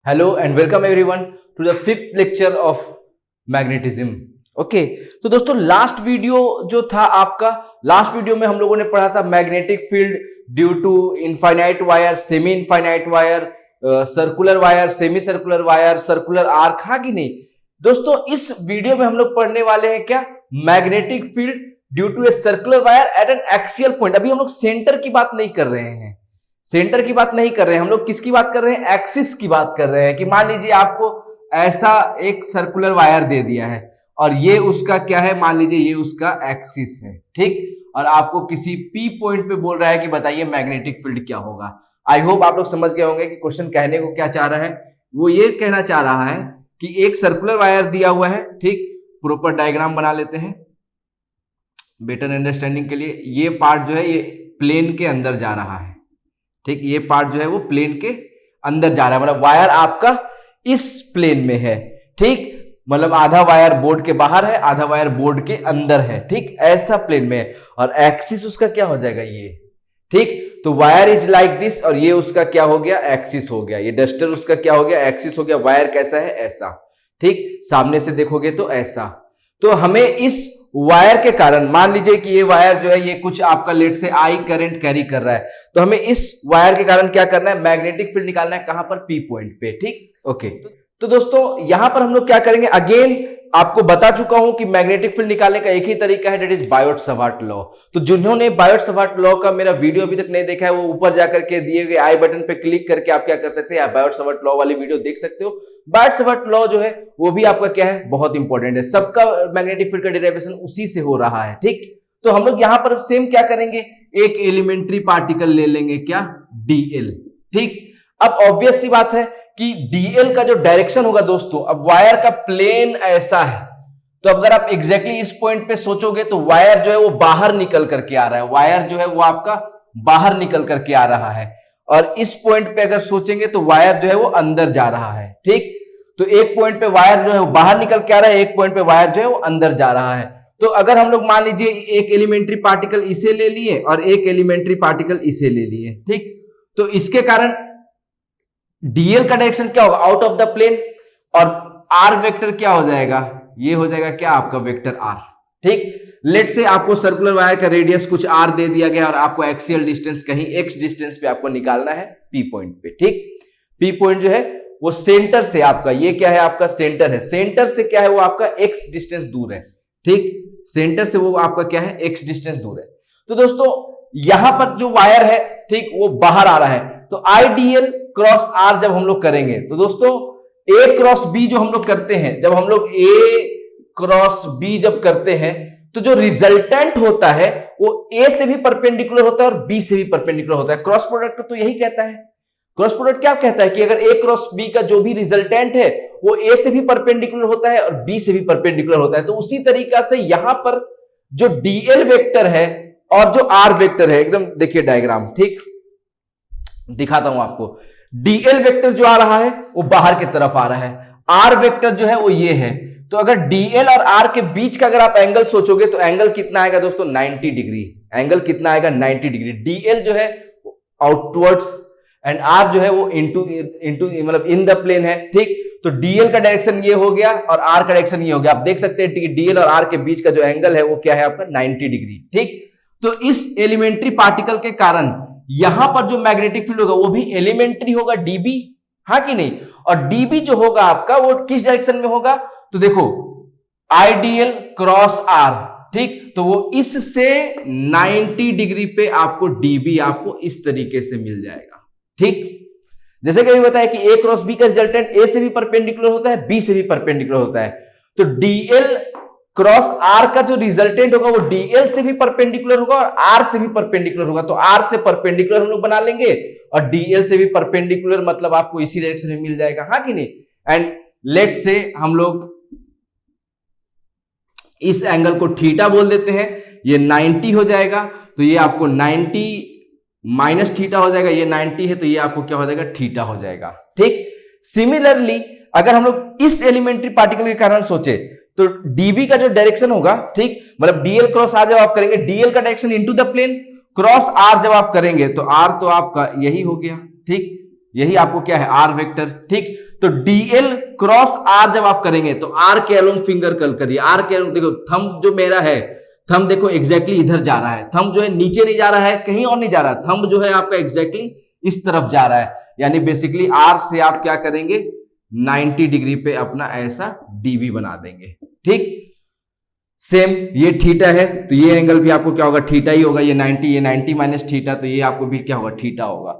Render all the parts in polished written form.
Hello and welcome everyone to the fifth lecture of magnetism. Okay, तो दोस्तों last video जो था आपका, लास्ट वीडियो में हम लोगों ने पढ़ा था magnetic field due to infinite wire, semi infinite wire, circular wire, semi circular wire, circular arc. हाँ कि नहीं दोस्तों? इस वीडियो में हम लोग पढ़ने वाले हैं क्या? Magnetic field due to a circular wire at an axial point. अभी हम लोग सेंटर की बात नहीं कर रहे हैं, सेंटर की बात नहीं कर रहे हैं, हम लोग किसकी बात कर रहे हैं? एक्सिस की बात कर रहे हैं। कि मान लीजिए आपको ऐसा एक सर्कुलर वायर दे दिया है और ये उसका क्या है, मान लीजिए ये उसका एक्सिस है, ठीक। और आपको किसी पी पॉइंट पे बोल रहा है कि बताइए मैग्नेटिक फील्ड क्या होगा। आई होप आप लोग समझ गए होंगे कि क्वेश्चन कहने को क्या चाह रहा है। वो ये कहना चाह रहा है कि एक सर्कुलर वायर दिया हुआ है, ठीक। प्रॉपर डायग्राम बना लेते हैं बेटर अंडरस्टैंडिंग के लिए। ये पार्ट जो है ये प्लेन के अंदर जा रहा है, ठीक। ये पार्ट जो है वो प्लेन के अंदर जा रहा है, मतलब वायर आपका इस प्लेन में है, ठीक। मतलब आधा वायर बोर्ड के बाहर है, आधा वायर बोर्ड के अंदर है, ठीक। ऐसा प्लेन में है और एक्सिस उसका क्या हो जाएगा, ये, ठीक। तो वायर इज लाइक दिस और ये उसका क्या हो गया, एक्सिस हो गया। ये डस्टर उसका क्या हो गया, एक्सिस हो गया। वायर कैसा है, ऐसा, ठीक। सामने से देखोगे तो ऐसा। तो हमें इस वायर के कारण, मान लीजिए कि ये वायर जो है ये कुछ आपका लेट से आई करंट कैरी कर रहा है, तो हमें इस वायर के कारण क्या करना है, मैग्नेटिक फील्ड निकालना है। कहां पर? पी पॉइंट पे, ठीक। ओके, तो दोस्तों यहां पर हम लोग क्या करेंगे, अगेन आपको बता चुका हूं कि मैग्नेटिक फील्ड निकालने का एक ही तरीका है, दैट इज बायोट-सावर्त लॉ। तो जिन्होंने बायोट-सावर्त लॉ का मेरा वीडियो अभी तक नहीं देखा है, वो ऊपर जाकर के दिए गए आई बटन पे क्लिक करके आप क्या कर सकते हैं, बायोट-सावर्त लॉ वाली वीडियो देख सकते हो। बायोट-सावर्त लॉ जो है वो भी आपका क्या है, बहुत इंपॉर्टेंट है। सबका मैग्नेटिक फील्ड का डेरिवेशन उसी से हो रहा है, ठीक। तो हम लोग यहां पर सेम क्या करेंगे, एक एलिमेंट्री पार्टिकल ले लेंगे, क्या, डीएल, ठीक। अब ऑब्वियस सी बात है कि डीएल का जो डायरेक्शन होगा दोस्तों, अब वायर का प्लेन ऐसा है, तो अगर आप एग्जैक्टली इस पॉइंट पे सोचोगे तो वायर जो है वो बाहर निकल करके आ रहा है, वायर जो है वो आपका बाहर निकल करके आ रहा है। और इस पॉइंट पे अगर सोचेंगे तो वायर जो है वो अंदर जा रहा है, ठीक। तो एक पॉइंट पे वायर जो है वो बाहर निकल के आ रहा है, एक पॉइंट पे वायर जो है वो अंदर जा रहा है। तो अगर हम लोग मान लीजिए एक एलिमेंट्री पार्टिकल इसे ले लिए और एक एलिमेंट्री पार्टिकल इसे ले लिए, ठीक। तो इसके कारण डीएल का डायरेक्शन क्या होगा, आउट ऑफ द प्लेन, और आर वेक्टर क्या हो जाएगा, ये हो जाएगा क्या, आपका वेक्टर आर, ठीक। लेट से आपको सर्कुलर वायर का रेडियस कुछ आर दे दिया गया और आपको एक्सियल डिस्टेंस कहीं एक्स डिस्टेंस पे आपको निकालना है पी पॉइंट पे, ठीक। पी पॉइंट जो है वो सेंटर से आपका, ये क्या है, आपका सेंटर है। सेंटर से क्या है, वो आपका एक्स डिस्टेंस दूर है, ठीक। सेंटर से वो आपका क्या है, एक्स डिस्टेंस दूर है। तो दोस्तों यहां पर जो वायर है, ठीक, वो बाहर आ रहा है। तो आईडीएल क्रॉस आर जब हम लोग करेंगे तो दोस्तों ए क्रॉस बी जो हम लोग करते हैं, जब हम लोग ए क्रॉस बी जब करते हैं तो जो रिजल्टेंट होता है वो ए से भी परपेंडिकुलर होता है और बी से भी परपेंडिकुलर होता है। क्रॉस प्रोडक्ट तो यही कहता है, क्रॉस प्रोडक्ट क्या कहता है कि अगर ए क्रॉस बी का जो भी रिजल्टेंट है वो ए से भी परपेंडिकुलर होता है और बी से भी परपेंडिकुलर होता है। तो उसी तरीका से यहां पर जो डीएल वेक्टर है और जो आर वेक्टर है, एकदम देखिए डायग्राम, ठीक, दिखाता हूं आपको। डीएल वेक्टर जो आ रहा है वो बाहर की तरफ आ रहा है, आर वेक्टर जो है वो ये है। तो अगर डीएल और आर के बीच का अगर आप एंगल सोचोगे तो एंगल कितना आएगा दोस्तों, 90 डिग्री। एंगल कितना आएगा, 90 डिग्री। डीएल जो है आउटवर्ड्स एंड आर जो है वो इनटू मतलब इन द प्लेन है, ठीक। तो डीएल का डायरेक्शन ये हो गया और आर का डायरेक्शन ये हो गया। आप देख सकते हैं डीएल और आर के बीच का जो एंगल है वो क्या है, आपका 90 डिग्री, ठीक। तो इस एलिमेंट्री पार्टिकल के कारण यहां पर जो मैग्नेटिक फील्ड होगा वो भी एलिमेंट्री होगा, डीबी, हाँ कि नहीं। और डीबी जो होगा आपका वो किस डायरेक्शन में होगा, तो देखो आईडीएल क्रॉस आर, ठीक। तो वो इससे 90 डिग्री पे आपको डीबी आपको इस तरीके से मिल जाएगा, ठीक। जैसे कि बताया कि ए क्रॉस बी का रिजल्टेंट ए से भी परपेंडिकुलर होता है, बी से भी परपेंडिकुलर होता है। तो डीएल क्रॉस आर का जो रिजल्टेंट होगा वो डीएल से भी परपेंडिकुलर होगा और आर से भी परपेंडिकुलर होगा। तो आर से परपेंडिकुलर हम लोग बना लेंगे और डीएल से भी परपेंडिकुलर, मतलब आपको इसी डायरेक्शन में मिल जाएगा, हाँ कि नहीं। एंड लेट से हम लोग इस एंगल को थीटा बोल देते हैं, ये 90 हो जाएगा। तो ये आपको 90 माइनस थीटा हो जाएगा, ये 90 है तो ये आपको क्या हो जाएगा, थीटा हो जाएगा, ठीक। सिमिलरली अगर हम लोग इस एलिमेंट्री पार्टिकल के कारण सोचे तो डीबी का जो डायरेक्शन होगा, ठीक, मतलब डीएल क्रॉस आर जब आप करेंगे, डीएल का direction into the plane, cross R जब आप करेंगे तो आर तो आपका यही हो गया, ठीक। यही आपको क्या है आर वेक्टर। ठीक, तो डीएल क्रॉस आर जब आप करेंगे तो आर के अलोंग फिंगर कर्ल करिए। आर के अलोंग देखो थंब जो मेरा है, थंब देखो एग्जैक्टली इधर जा रहा है, थंब जो है नीचे नहीं जा रहा है, कहीं और नहीं जा रहा है, थंब जो है आपका एग्जैक्टली इस तरफ जा रहा है, यानी बेसिकली आर से आप क्या करेंगे 90 डिग्री पे अपना ऐसा डीबी बना देंगे। ठीक, सेम ये थीटा है तो ये एंगल भी आपको क्या होगा थीटा ही होगा, ये 90 माइनस थीटा, तो ये आपको भी क्या होगा थीटा होगा।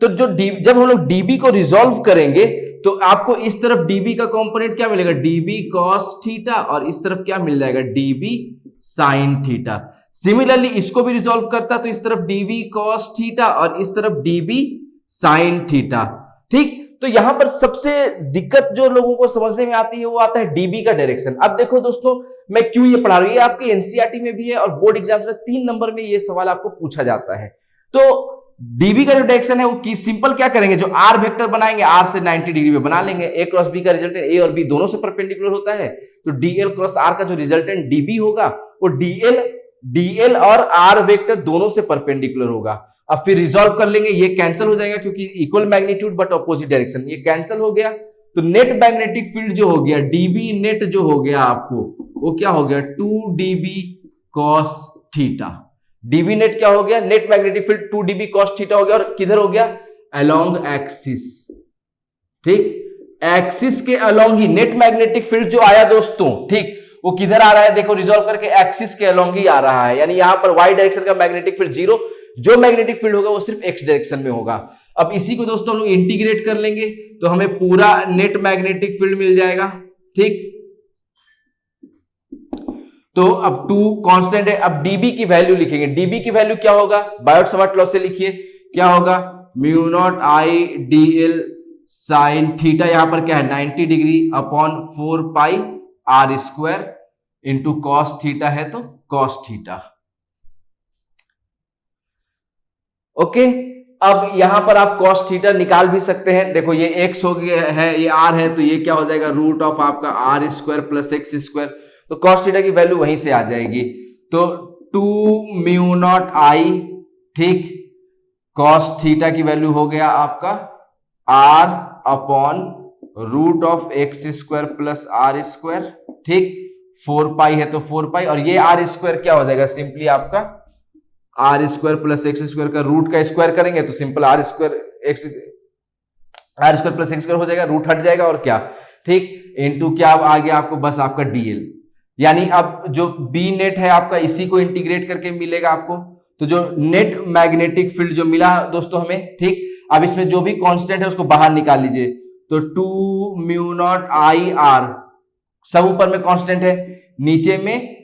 तो जो जब हम लोग डीबी को रिजॉल्व करेंगे तो आपको इस तरफ डीबी का कंपोनेंट क्या मिलेगा डीबी कॉस थीटा, और इस तरफ क्या मिल जाएगा डीबी साइन थीटा। सिमिलरली इसको भी रिजॉल्व करता तो इस तरफ डीबी कॉस थीटा और इस तरफ डीबी साइन थीटा। ठीक, तो यहां पर सबसे दिक्कत जो लोगों को समझने में आती है वो आता है डीबी का डायरेक्शन। अब देखो दोस्तों मैं क्यों ये पढ़ा रहा हूं, ये आपके एनसीईआरटी में भी है और बोर्ड एग्जाम में 3 नंबर में ये सवाल आपको पूछा जाता है। तो डीबी का जो डायरेक्शन है वो की सिंपल क्या करेंगे, जो आर वेक्टर बनाएंगे आर से 90 डिग्री पे बना लेंगे। ए क्रॉस बी का रिजल्टेंट ए और बी दोनों से परपेंडिकुलर होता है, तो डीएल क्रॉस आर का जो रिजल्टेंट डीबी होगा वो डीएल और आर वेक्टर दोनों से परपेंडिकुलर होगा। अब फिर रिजॉल्व कर लेंगे, ये कैंसिल हो जाएगा क्योंकि equal magnitude but opposite direction, ये कैंसिल हो गया। तो नेट मैग्नेटिक फील्ड जो हो गया डीबी नेट जो हो गया आपको वो क्या हो गया 2 dB cos theta. DB net क्या हो गया net magnetic field 2 dB cos theta हो गया, और किधर हो गया अलोंग एक्सिस। ठीक, एक्सिस के अलोंग ही नेट मैग्नेटिक फील्ड जो आया दोस्तों, ठीक, वो किधर आ रहा है देखो रिजॉल्व करके एक्सिस के अलोंग ही आ रहा है, यानी यहां पर वाई डायरेक्शन का मैग्नेटिक फील्ड 0, जो मैग्नेटिक फील्ड होगा वो सिर्फ एक्स डायरेक्शन में होगा। अब इसी को दोस्तों हम लोग इंटीग्रेट कर लेंगे तो हमें पूरा नेट मैग्नेटिक फील्ड मिल जाएगा। ठीक, तो अब 2 कांस्टेंट है, अब डीबी की वैल्यू लिखेंगे। डीबी की वैल्यू क्या होगा बायोट-सावर्ट लॉ से लिखिए, क्या होगा mu naught I DL sine theta, यहां पर क्या है 90 degree upon 4 pi R square into cos theta है तो कॉस थीटा। ओके, अब यहां पर आप कॉस थीटा निकाल भी सकते हैं। देखो ये एक्स हो गया है, ये आर है, तो ये क्या हो जाएगा रूट ऑफ आपका R square plus X square, तो कॉस थीटा की वैल्यू वहीं से आ जाएगी। तो 2 म्यू नॉट आई, ठीक, कॉस थीटा की वैल्यू हो गया आपका R upon root of X square plus R square. ठीक, 4 पाई है तो 4 पाई, और ये आर स्क्वायर क्या हो जाएगा सिंपली आपका R square plus X square का रूट का स्क्वायर करेंगे तो simple R square plus X square हो जाएगा, रूट हट जाएगा और क्या, ठीक, इनटू क्या आ गया आपको बस आपका डीएल, यानी अब जो बी नेट है आपका इसी को इंटीग्रेट करके मिलेगा आपको। तो जो नेट मैग्नेटिक फील्ड जो मिला दोस्तों हमें, ठीक, अब इसमें जो भी कांस्टेंट है उसको बाहर निकाल लीजिए, तो 2 म्यू नॉट आई आर सब ऊपर में कांस्टेंट है, नीचे में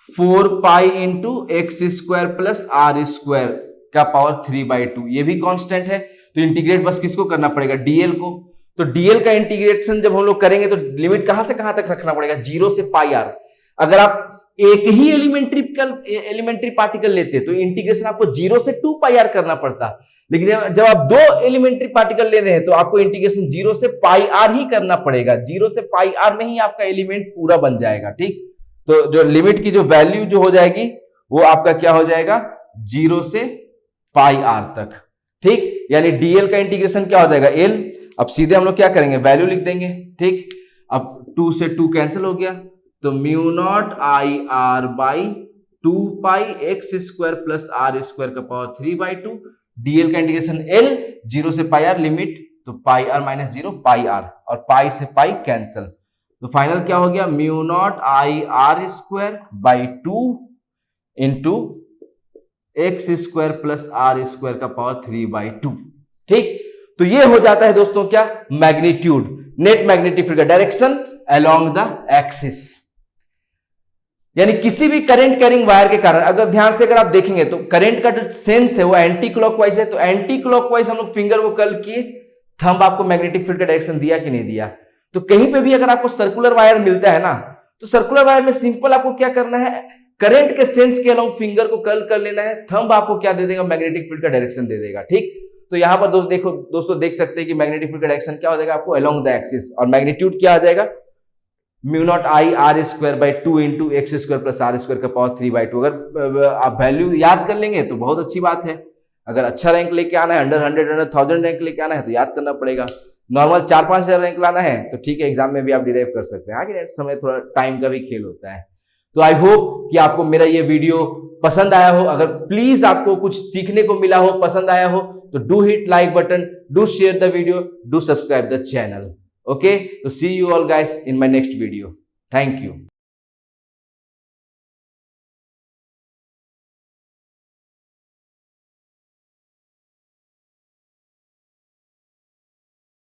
4 pi into X square plus R square का पावर 3/2, ये भी कांस्टेंट है। तो इंटीग्रेट बस किसको करना पड़ेगा डीएल को। तो डीएल का इंटीग्रेशन जब हम लोग करेंगे तो लिमिट कहां से कहां तक रखना पड़ेगा 0 से पाई आर। अगर आप एक ही एलिमेंट्री पार्टिकल लेते तो इंटीग्रेशन आपको 0 से 2 पाई आर करना पड़ता, लेकिन जब आप 2 एलिमेंट्री पार्टिकल ले रहे हैं तो आपको इंटीग्रेशन 0 से पाई आर ही करना पड़ेगा। 0 से पाई आर में ही आपका एलिमेंट पूरा बन जाएगा। ठीक, तो जो लिमिट की जो वैल्यू जो हो जाएगी वो आपका क्या हो जाएगा 0 से पाई आर तक। ठीक, यानी डीएल का इंटीग्रेशन क्या हो जाएगा एल। अब सीधे हम लोग क्या करेंगे वैल्यू लिख देंगे। ठीक, अब 2 से 2 कैंसिल हो गया, तो mu naught I R by 2 pi X square plus R square का पावर 3/2। डीएल का इंटीग्रेशन एल 0 से पाई आर लिमिट, तो pi R minus 0 pi R, और पाई से पाई कैंसिल, तो फाइनल क्या हो गया mu naught I R square by 2 into X square plus R square का पावर 3/2। ठीक, तो ये हो जाता है दोस्तों क्या मैग्नीट्यूड, नेट मैग्नेटिक फील्ड का डायरेक्शन अलोंग द एक्सिस। यानी किसी भी करंट कैरिंग वायर के कारण अगर ध्यान से अगर आप देखेंगे तो करंट का जो सेंस है वो एंटी क्लॉकवाइज है, तो एंटी क्लॉकवाइज हम लोग फिंगर को कर्ल किए, थंब आपको मैग्नेटिक फील्ड का डायरेक्शन दिया कि नहीं दिया। तो कहीं पे भी अगर आपको सर्कुलर वायर मिलता है ना, तो सर्कुलर वायर में सिंपल आपको क्या करना है करंट के सेंस के अलोंग फिंगर को कर्ल कर लेना है, थंब आपको क्या दे देगा मैग्नेटिक फील्ड का डायरेक्शन दे देगा। ठीक, तो यहां पर दोस्तों देख सकते हैं कि मैग्नेटिक फील्ड का डायरेक्शन क्या हो जाएगा आपको अलोंग द एक्सिस, और मैग्नीट्यूड क्या आ जाएगा mu naught I R square by 2 into X square plus R square का पावर 3/2। अगर आप वैल्यू याद कर लेंगे तो बहुत अच्छी बात है। अगर अच्छा रैंक लेके आना है, अंडर 100 अंडर 1000 रैंक लेके आना है तो याद करना पड़ेगा। नॉर्मल 4-5 हजार रैंक लाना है तो ठीक है, एग्जाम में भी आप डिराइव कर सकते हैं। आगे समय थोड़ा टाइम का भी खेल होता है। तो आई होप कि आपको मेरा ये वीडियो पसंद आया हो। अगर प्लीज आपको कुछ सीखने को मिला हो, पसंद आया हो, तो do hit like button, do share the video, do subscribe the channel. Okay, तो see you all guys in my next video. Thank you.